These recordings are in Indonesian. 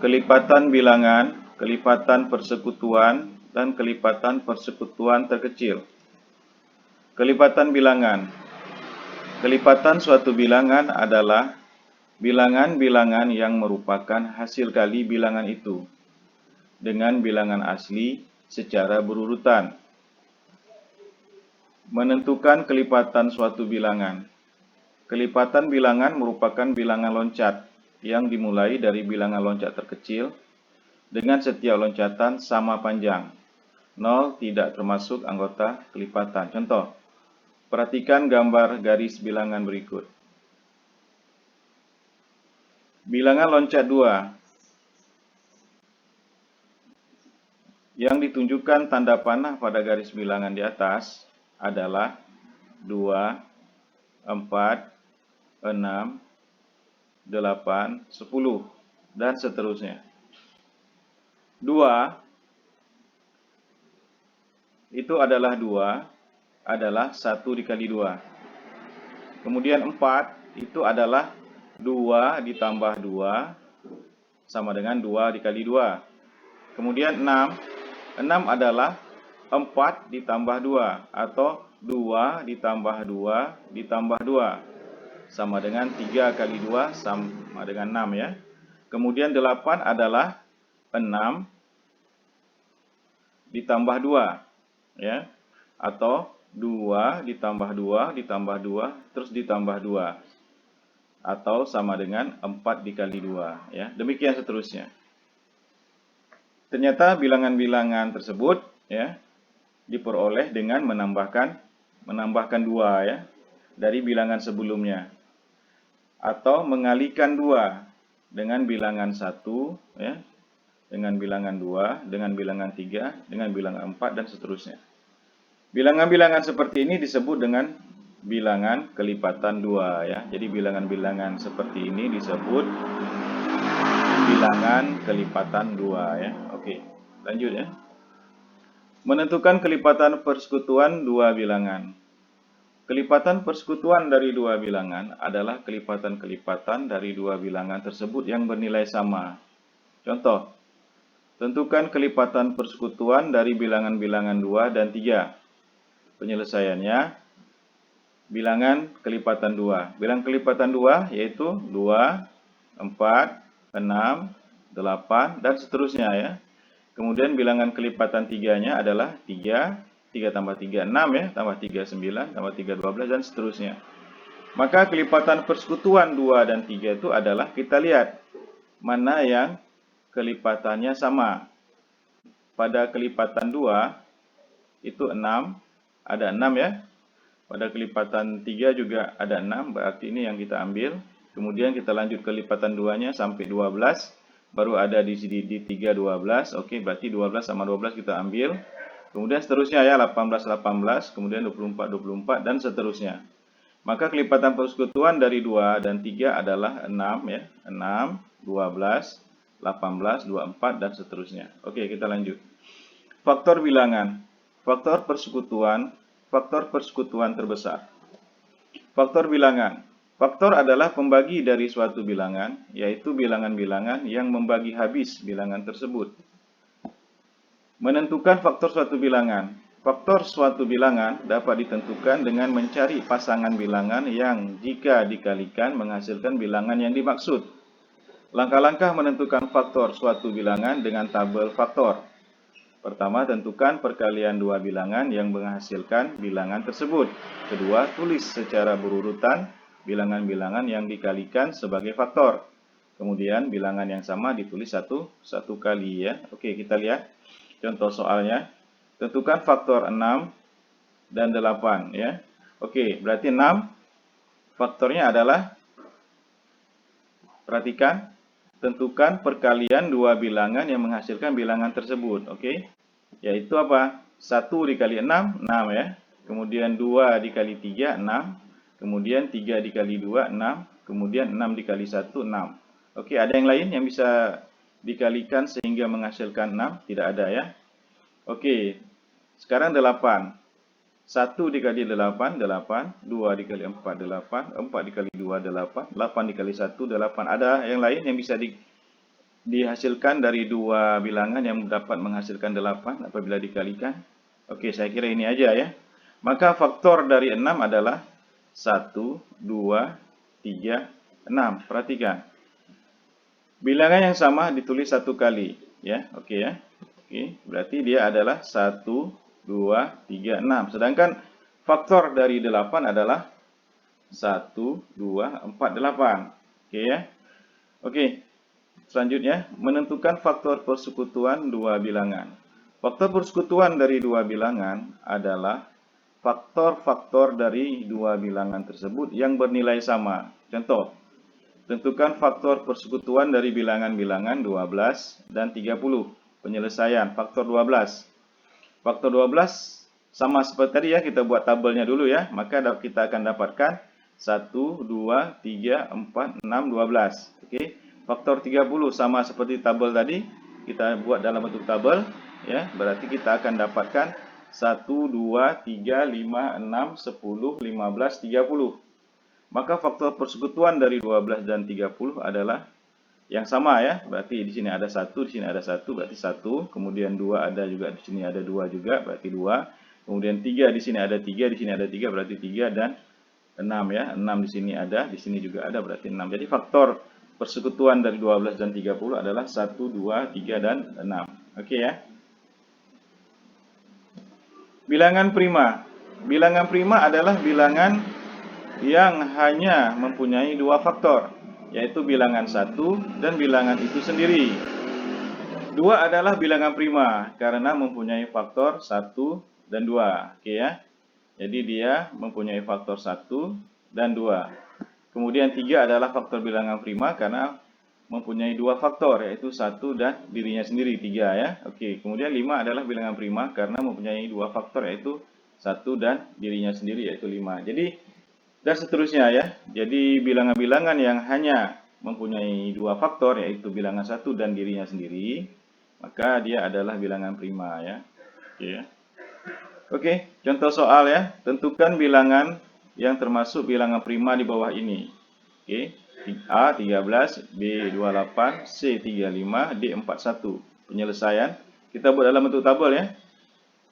kelipatan bilangan, kelipatan persekutuan, dan kelipatan persekutuan terkecil. Kelipatan bilangan. Kelipatan suatu bilangan adalah bilangan-bilangan yang merupakan hasil kali bilangan itu dengan bilangan asli secara berurutan. Menentukan kelipatan suatu bilangan. Kelipatan bilangan merupakan bilangan loncat yang dimulai dari bilangan loncat terkecil dengan setiap loncatan sama panjang. 0 tidak termasuk anggota kelipatan. Contoh, perhatikan gambar garis bilangan berikut. Bilangan loncat 2 yang ditunjukkan tanda panah pada garis bilangan di atas adalah 2, 4, 6, 8, 10, dan seterusnya. 2 itu adalah 1 dikali 2. Kemudian 4 itu adalah 2 ditambah 2 sama dengan 2 dikali 2. Kemudian 6 adalah 4 ditambah 2 atau 2 ditambah 2 ditambah 2 sama dengan 3 kali 2 sama dengan 6 ya. Kemudian 8 adalah 6 ditambah 2 ya, atau 2 ditambah 2 ditambah 2 terus ditambah 2 atau sama dengan 4 dikali 2 ya. Demikian seterusnya. Ternyata bilangan-bilangan tersebut ya diperoleh dengan menambahkan 2 ya dari bilangan sebelumnya, atau mengalikan 2 dengan bilangan 1 ya, dengan bilangan 2, dengan bilangan 3, dengan bilangan 4 dan seterusnya. Bilangan-bilangan seperti ini disebut dengan bilangan kelipatan 2 ya. Jadi bilangan-bilangan seperti ini disebut bilangan kelipatan 2 ya. Oke, lanjut ya. Menentukan kelipatan persekutuan 2 bilangan. Kelipatan persekutuan dari 2 bilangan adalah kelipatan-kelipatan dari 2 bilangan tersebut yang bernilai sama. Contoh, tentukan kelipatan persekutuan dari bilangan-bilangan 2 dan 3. Penyelesaiannya, bilangan kelipatan 2. Bilangan kelipatan 2 yaitu 2, 4, 6, 8, dan seterusnya ya. Kemudian bilangan kelipatan 3-nya adalah 3 tambah 3, 6 ya, tambah 3, 9, tambah 3, 12, dan seterusnya. Maka kelipatan persekutuan 2 dan 3 itu adalah, kita lihat mana yang kelipatannya sama. Pada kelipatan 2 itu 6, ada 6 ya. Pada kelipatan 3 juga ada 6, berarti ini yang kita ambil. Kemudian kita lanjut kelipatan 2-nya sampai 12, baru ada di sini di 3, 12. Oke, berarti 12 sama 12 kita ambil. Kemudian seterusnya ya, 18, 18, kemudian 24, 24, dan seterusnya. Maka kelipatan persekutuan dari 2 dan 3 adalah 6 ya. 6, 12, 18, 24, dan seterusnya. Oke, kita lanjut. Faktor bilangan. Faktor persekutuan terbesar. Faktor bilangan. Faktor adalah pembagi dari suatu bilangan, yaitu bilangan-bilangan yang membagi habis bilangan tersebut. Menentukan faktor suatu bilangan. Faktor suatu bilangan dapat ditentukan dengan mencari pasangan bilangan yang jika dikalikan menghasilkan bilangan yang dimaksud. Langkah-langkah menentukan faktor suatu bilangan dengan tabel faktor. Pertama, tentukan perkalian 2 bilangan yang menghasilkan bilangan tersebut. Kedua, tulis secara berurutan bilangan-bilangan yang dikalikan sebagai faktor. Kemudian bilangan yang sama ditulis satu kali ya. Oke, kita lihat contoh soalnya. Tentukan faktor 6 dan 8 ya. Oke, berarti 6 faktornya adalah, perhatikan, tentukan perkalian 2 bilangan yang menghasilkan bilangan tersebut. Oke, yaitu apa? 1 dikali 6, 6 ya. Kemudian 2 dikali 3, 6. Kemudian 3 dikali 2, 6. Kemudian 6 dikali 1, 6. Oke, ada yang lain yang bisa dikalikan sehingga menghasilkan 6? Tidak ada ya. Oke, sekarang 8. 1 dikali 8, 8. 2 dikali 4, 8. 4 dikali 2, 8. 8 dikali 1, 8. Ada yang lain yang bisa dihasilkan dari dua bilangan yang dapat menghasilkan 8 apabila dikalikan. Oke, saya kira ini aja ya. Maka faktor dari 6 adalah 1, 2, 3, 6. Perhatikan. Bilangan yang sama ditulis satu kali. Ya, oke ya. Oke, berarti dia adalah 1, 2, 3, 6. Sedangkan faktor dari 8 adalah 1, 2, 4, 8. Oke ya. Oke. Selanjutnya, menentukan faktor persekutuan dua bilangan. Faktor persekutuan dari dua bilangan adalah faktor-faktor dari dua bilangan tersebut yang bernilai sama. Contoh, tentukan faktor persekutuan dari bilangan-bilangan 12 dan 30. Penyelesaian, faktor 12. Faktor 12 sama seperti tadi ya, kita buat tabelnya dulu ya. Maka kita akan dapatkan 1, 2, 3, 4, 6, 12. Oke. Faktor 30 sama seperti tabel tadi, kita buat dalam bentuk tabel ya. Berarti kita akan dapatkan 1, 2, 3, 5, 6, 10, 15, 30. Maka faktor persekutuan dari 12 dan 30 adalah yang sama ya. Berarti di sini ada 1, di sini ada 1, berarti 1. Kemudian 2 ada juga, di sini ada 2 juga, berarti 2. Kemudian 3 di sini ada 3, di sini ada 3, berarti 3 dan 6 ya. 6 di sini ada, di sini juga ada, berarti 6. Jadi faktor persekutuan dari 12 dan 30 adalah 1, 2, 3, dan 6. Oke ya. Bilangan prima. Bilangan prima adalah bilangan yang hanya mempunyai dua faktor, yaitu bilangan 1 dan bilangan itu sendiri. 2 adalah bilangan prima karena mempunyai faktor 1 dan 2. Oke ya. Jadi dia mempunyai faktor 1 dan 2. Kemudian 3 adalah faktor bilangan prima karena mempunyai dua faktor, yaitu 1 dan dirinya sendiri, 3 ya. Oke, kemudian 5 adalah bilangan prima karena mempunyai dua faktor, yaitu 1 dan dirinya sendiri, yaitu 5. Jadi, dan seterusnya ya. Jadi, bilangan-bilangan yang hanya mempunyai dua faktor, yaitu bilangan 1 dan dirinya sendiri, maka dia adalah bilangan prima ya. Oke ya. Oke, contoh soal ya. Tentukan bilangan yang termasuk bilangan prima di bawah ini. Oke, A 13, B 28, C 35, D 41. Penyelesaian, kita buat dalam bentuk tabel ya.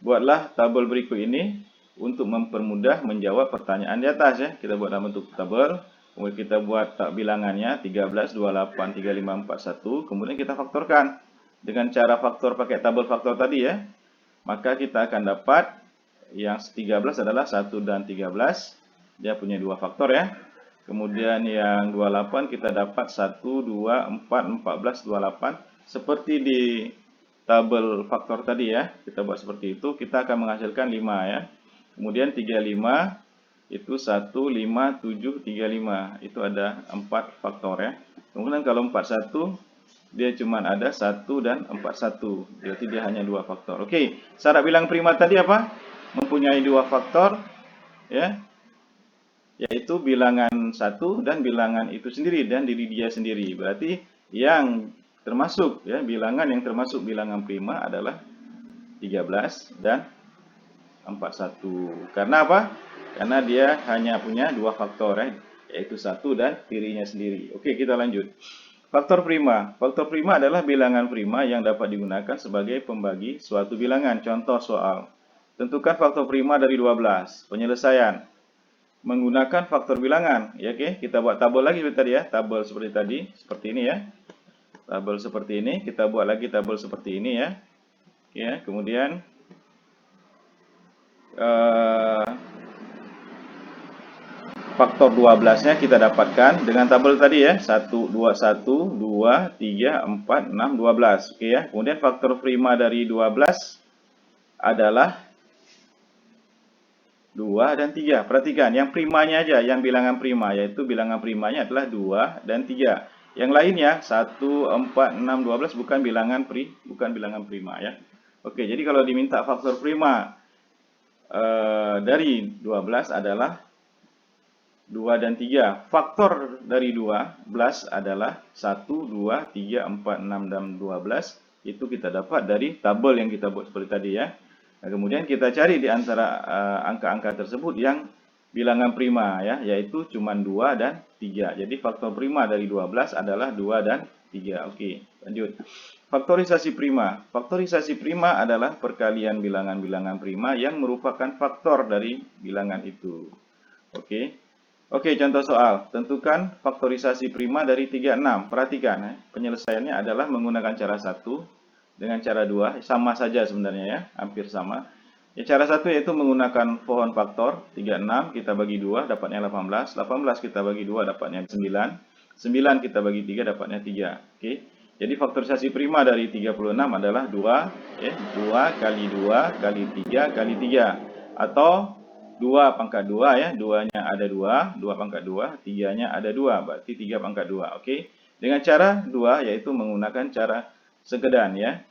Buatlah tabel berikut ini untuk mempermudah menjawab pertanyaan di atas ya. Kita buat dalam bentuk tabel, kemudian kita buat bilangannya 13, 28, 35, 41, kemudian kita faktorkan. Dengan cara faktor pakai tabel faktor tadi ya. Maka kita akan dapat yang 13 adalah 1 dan 13. Dia punya dua faktor ya. Kemudian yang 28 kita dapat 1, 2, 4, 14, 28. Seperti di tabel faktor tadi ya. Kita buat seperti itu. Kita akan menghasilkan 5 ya. Kemudian 35 itu 1, 5, 7, 35. Itu ada 4 faktor ya. Kemudian kalau 41 dia cuma ada 1 dan 41. Berarti dia hanya dua faktor. Oke, syarat bilang prima tadi apa? Mempunyai dua faktor ya. Yaitu bilangan 1 dan bilangan itu sendiri dan diri dia sendiri. Berarti yang termasuk ya, bilangan yang termasuk bilangan prima adalah 13 dan 41. Karena apa? Karena dia hanya punya dua faktor ya, yaitu 1 dan dirinya sendiri. Oke, kita lanjut. Faktor prima. Faktor prima adalah bilangan prima yang dapat digunakan sebagai pembagi suatu bilangan. Contoh soal. Tentukan faktor prima dari 12. Penyelesaian. Menggunakan faktor bilangan. Ya, oke, kita buat tabel lagi seperti tadi ya. Tabel seperti tadi, seperti ini ya. Tabel seperti ini, kita buat lagi tabel seperti ini ya. Ya, kemudian faktor 12-nya kita dapatkan dengan tabel tadi ya. 1, 2, 1, 2, 3, 4, 6, 12. Oke ya. Kemudian faktor prima dari 12 adalah 2 dan 3. Perhatikan, yang primanya aja, yang bilangan prima, yaitu bilangan primanya adalah 2 dan 3. Yang lainnya 1, 4, 6, 12 bukan bilangan prima ya. Oke, jadi kalau diminta faktor prima dari 12 adalah 2 dan 3. Faktor dari 12 adalah 1, 2, 3, 4, 6, dan 12. Itu kita dapat dari tabel yang kita buat seperti tadi ya. Nah, kemudian kita cari di antara angka-angka tersebut yang bilangan prima ya, yaitu cuma 2 dan 3. Jadi faktor prima dari 12 adalah 2 dan 3. Oke, lanjut. Faktorisasi prima. Faktorisasi prima adalah perkalian bilangan-bilangan prima yang merupakan faktor dari bilangan itu. Oke. Oke, contoh soal. Tentukan faktorisasi prima dari 36. Perhatikan, penyelesaiannya adalah menggunakan cara 1 dengan cara 2. Sama saja sebenarnya ya, hampir sama. Ya, cara 1 yaitu menggunakan pohon faktor. 36 kita bagi 2 dapatnya 18. 18 kita bagi 2 dapatnya 9. 9 kita bagi 3 dapatnya 3. Oke. Jadi faktorisasi prima dari 36 adalah 2, ya, 2 kali 2 kali 3 kali 3. Atau 2 pangkat 2 ya, 2-nya ada 2, 2 pangkat 2, 3-nya ada 2, berarti 3 pangkat 2. Oke. Dengan cara 2 yaitu menggunakan cara segedan ya.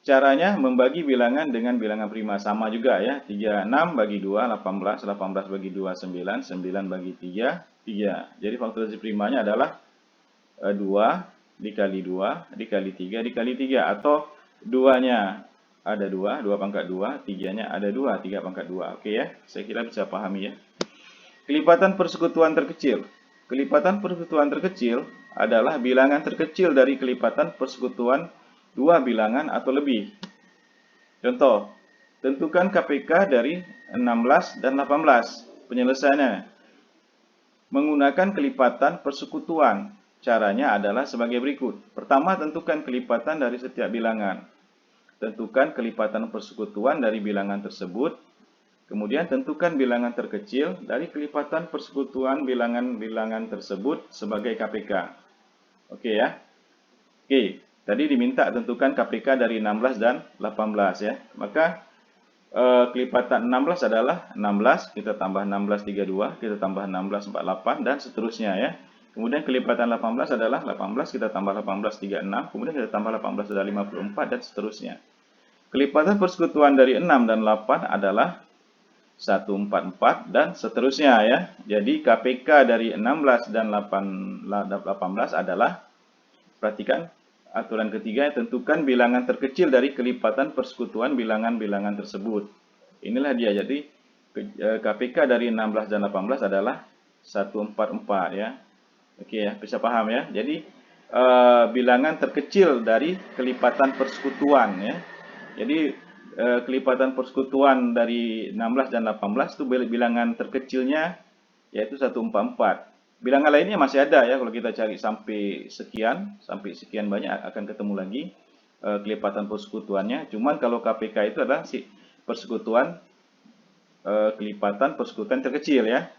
Caranya membagi bilangan dengan bilangan prima sama juga ya. 36 bagi 2 18, 18 bagi 2 9, 9 bagi 3 3. Jadi faktorisasi primanya adalah 2 dikali 2 dikali 3 dikali 3, atau 2-nya ada 2, 2 pangkat 2, 3-nya ada 2, 3 pangkat 2. Oke ya, saya kira bisa pahami ya. Kelipatan persekutuan terkecil. Kelipatan persekutuan terkecil adalah bilangan terkecil dari kelipatan persekutuan dua bilangan atau lebih. Contoh, tentukan KPK dari 16 dan 18. Penyelesaiannya menggunakan kelipatan persekutuan. Caranya adalah sebagai berikut. Pertama, tentukan kelipatan dari setiap bilangan. Tentukan kelipatan persekutuan dari bilangan tersebut. Kemudian tentukan bilangan terkecil dari kelipatan persekutuan bilangan-bilangan tersebut sebagai KPK. Oke ya. Oke, tadi diminta tentukan KPK dari 16 dan 18 ya. Maka kelipatan 16 adalah 16, kita tambah 16 32, kita tambah 16 48 dan seterusnya ya. Kemudian kelipatan 18 adalah 18, kita tambah 18 36, kemudian kita tambah 18 adalah 54 dan seterusnya. Kelipatan persekutuan dari 6 dan 8 adalah 144 dan seterusnya ya. Jadi KPK dari 16 dan 18 adalah, perhatikan aturan ketiga, tentukan bilangan terkecil dari kelipatan persekutuan bilangan-bilangan tersebut. Inilah dia. Jadi KPK dari 16 dan 18 adalah 144 ya. Oke ya, bisa paham ya. Jadi bilangan terkecil dari kelipatan persekutuan ya. Jadi kelipatan persekutuan dari 16 dan 18 itu bilangan terkecilnya yaitu 144. Bilangan lainnya masih ada ya, kalau kita cari sampai sekian banyak akan ketemu lagi kelipatan persekutuannya. Cuman kalau KPK itu adalah si persekutuan kelipatan persekutuan terkecil ya.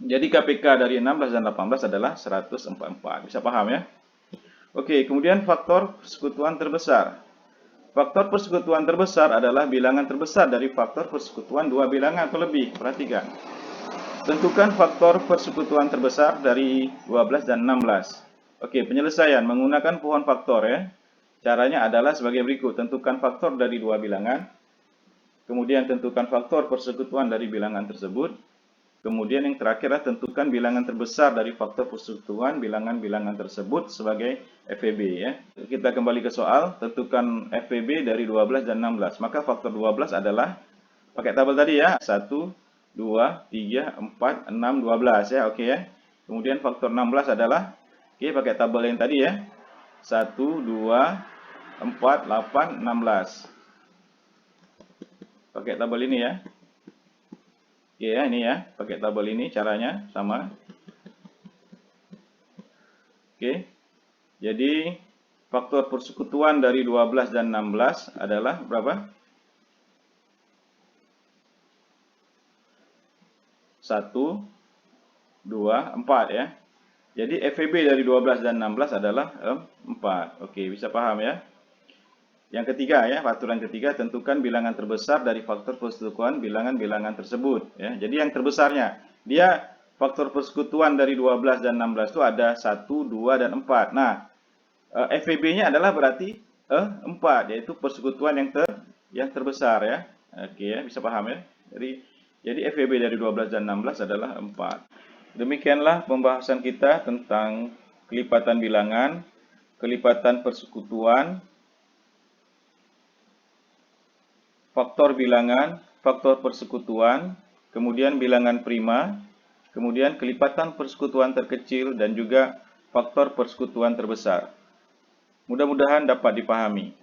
Jadi KPK dari 16 dan 18 adalah 144. Bisa paham ya? Oke, kemudian faktor persekutuan terbesar. Faktor persekutuan terbesar adalah bilangan terbesar dari faktor persekutuan dua bilangan atau lebih. Perhatikan. Tentukan faktor persekutuan terbesar dari 12 dan 16. Oke, penyelesaian menggunakan pohon faktor ya. Caranya adalah sebagai berikut. Tentukan faktor dari dua bilangan. Kemudian tentukan faktor persekutuan dari bilangan tersebut. Kemudian yang terakhir adalah tentukan bilangan terbesar dari faktor persekutuan bilangan-bilangan tersebut sebagai FEB ya. Kita kembali ke soal, tentukan FEB dari 12 dan 16. Maka faktor 12 adalah pakai tabel tadi ya, 1, 2, 3, 4, 6, 12 ya, oke ya. Kemudian faktor 16 adalah, oke, pakai tabel yang tadi ya, 1, 2, 4, 8, 16. Pakai tabel ini ya. Oke ya, ini ya, pakai tabel ini caranya sama. Oke. Jadi faktor persekutuan dari 12 dan 16 adalah berapa? 1, 2, 4 ya. Jadi FEB dari 12 dan 16 adalah 4. Oke, bisa paham ya? Yang ketiga ya, aturan ketiga, tentukan bilangan terbesar dari faktor persekutuan bilangan-bilangan tersebut ya. Jadi yang terbesarnya, dia faktor persekutuan dari 12 dan 16 itu ada 1, 2 dan 4. Nah, FEB-nya adalah berarti 4, yaitu persekutuan yang terbesar ya. Oke ya, bisa paham ya? Jadi FEB dari 12 dan 16 adalah 4. Demikianlah pembahasan kita tentang kelipatan bilangan, kelipatan persekutuan, faktor bilangan, faktor persekutuan, kemudian bilangan prima, kemudian kelipatan persekutuan terkecil, dan juga faktor persekutuan terbesar. Mudah-mudahan dapat dipahami.